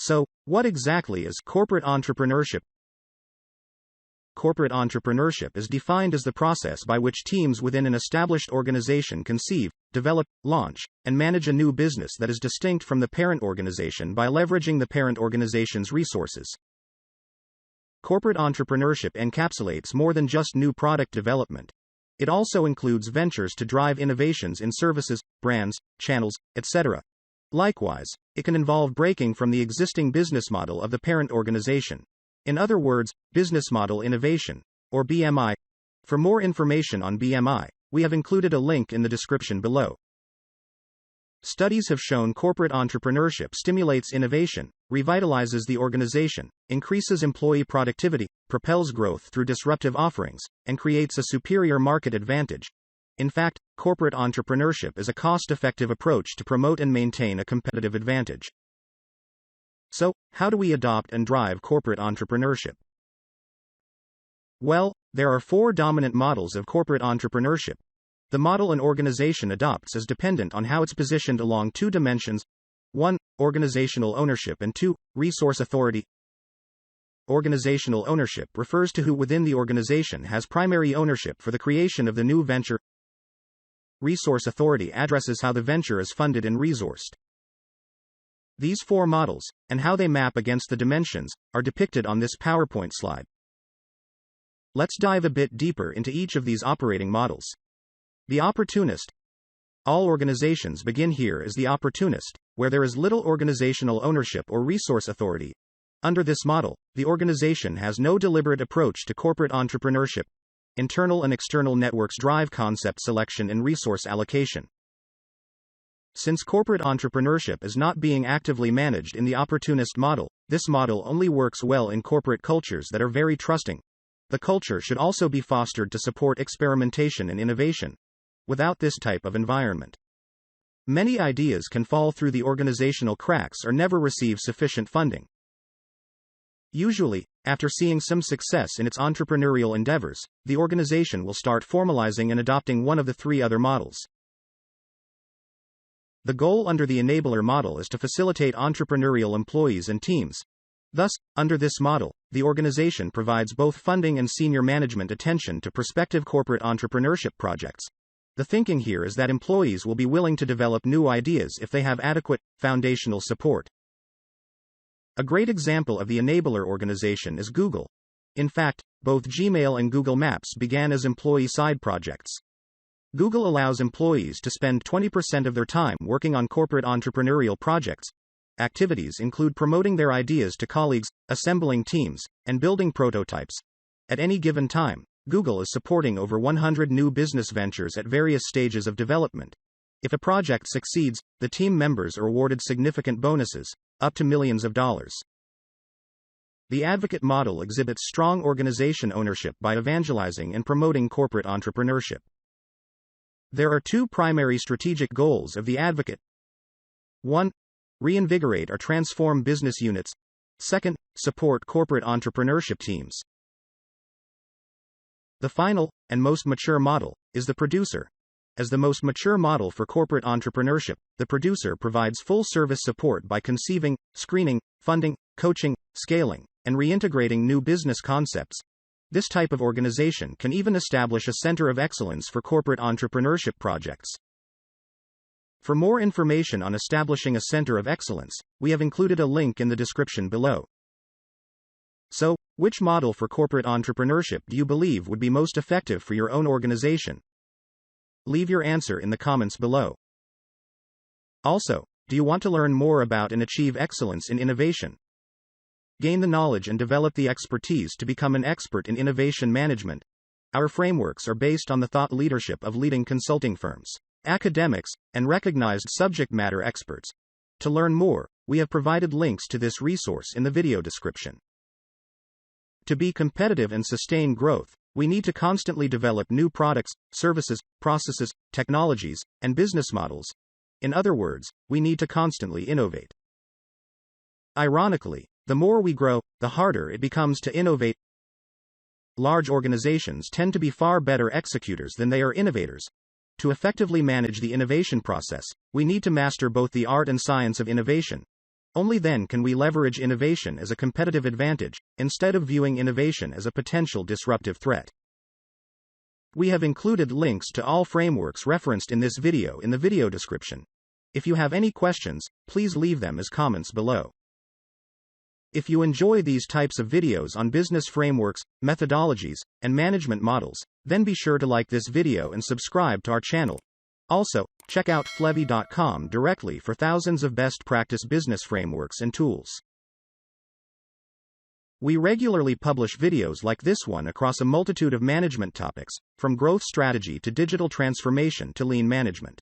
So, what exactly is corporate entrepreneurship? Corporate entrepreneurship is defined as the process by which teams within an established organization conceive, develop, launch, and manage a new business that is distinct from the parent organization by leveraging the parent organization's resources. Corporate entrepreneurship encapsulates more than just new product development. It also includes ventures to drive innovations in services, brands, channels, etc. Likewise, it can involve breaking from the existing business model of the parent organization. In other words, business model innovation, or BMI. For more information on BMI, we have included a link in the description below. Studies have shown corporate entrepreneurship stimulates innovation, revitalizes the organization, increases employee productivity, propels growth through disruptive offerings, and creates a superior market advantage. In fact, corporate entrepreneurship is a cost-effective approach to promote and maintain a competitive advantage. So, how do we adopt and drive corporate entrepreneurship? Well, there are 4 dominant models of corporate entrepreneurship. The model an organization adopts is dependent on how it's positioned along 2 dimensions. 1. Organizational ownership and 2. Resource authority. Organizational ownership refers to who within the organization has primary ownership for the creation of the new venture. Resource authority addresses how the venture is funded and resourced. These 4 models, and how they map against the dimensions, are depicted on this PowerPoint slide. Let's dive a bit deeper into each of these operating models. The Opportunist. All organizations begin here as the Opportunist, where there is little organizational ownership or resource authority. Under this model, the organization has no deliberate approach to corporate entrepreneurship. Internal and external networks drive concept selection and resource allocation. Since corporate entrepreneurship is not being actively managed in the Opportunist model, this model only works well in corporate cultures that are very trusting. The culture should also be fostered to support experimentation and innovation. Without this type of environment, many ideas can fall through the organizational cracks or never receive sufficient funding. Usually, after seeing some success in its entrepreneurial endeavors, the organization will start formalizing and adopting one of the 3 other models. The goal under the enabler model is to facilitate entrepreneurial employees and teams. Thus, under this model, the organization provides both funding and senior management attention to prospective corporate entrepreneurship projects. The thinking here is that employees will be willing to develop new ideas if they have adequate, foundational support. A great example of the enabler organization is Google. In fact, both Gmail and Google Maps began as employee side projects. Google allows employees to spend 20% of their time working on corporate entrepreneurial projects. Activities include promoting their ideas to colleagues, assembling teams, and building prototypes. At any given time, Google is supporting over 100 new business ventures at various stages of development. If a project succeeds, the team members are awarded significant bonuses, up to millions of dollars. The advocate model exhibits strong organization ownership by evangelizing and promoting corporate entrepreneurship. There are 2 primary strategic goals of the advocate. 1. Reinvigorate or transform business units. 2. Support corporate entrepreneurship teams. The final, and most mature model, is the producer. As the most mature model for corporate entrepreneurship, the producer provides full-service support by conceiving, screening, funding, coaching, scaling, and reintegrating new business concepts. This type of organization can even establish a center of excellence for corporate entrepreneurship projects. For more information on establishing a center of excellence, we have included a link in the description below. So, which model for corporate entrepreneurship do you believe would be most effective for your own organization? Leave your answer in the comments below. Also, do you want to learn more about and achieve excellence in innovation? Gain the knowledge and develop the expertise to become an expert in innovation management. Our frameworks are based on the thought leadership of leading consulting firms, academics, and recognized subject matter experts. To learn more, we have provided links to this resource in the video description. To be competitive and sustain growth, we need to constantly develop new products, services, processes, technologies, and business models. In other words, we need to constantly innovate. Ironically, the more we grow, the harder it becomes to innovate. Large organizations tend to be far better executors than they are innovators. To effectively manage the innovation process, we need to master both the art and science of innovation. Only then can we leverage innovation as a competitive advantage, instead of viewing innovation as a potential disruptive threat. We have included links to all frameworks referenced in this video in the video description. If you have any questions, please leave them as comments below. If you enjoy these types of videos on business frameworks, methodologies, and management models, then be sure to like this video and subscribe to our channel. Also, check out Flevy.com directly for thousands of best practice business frameworks and tools. We regularly publish videos like this one across a multitude of management topics, from growth strategy to digital transformation to lean management.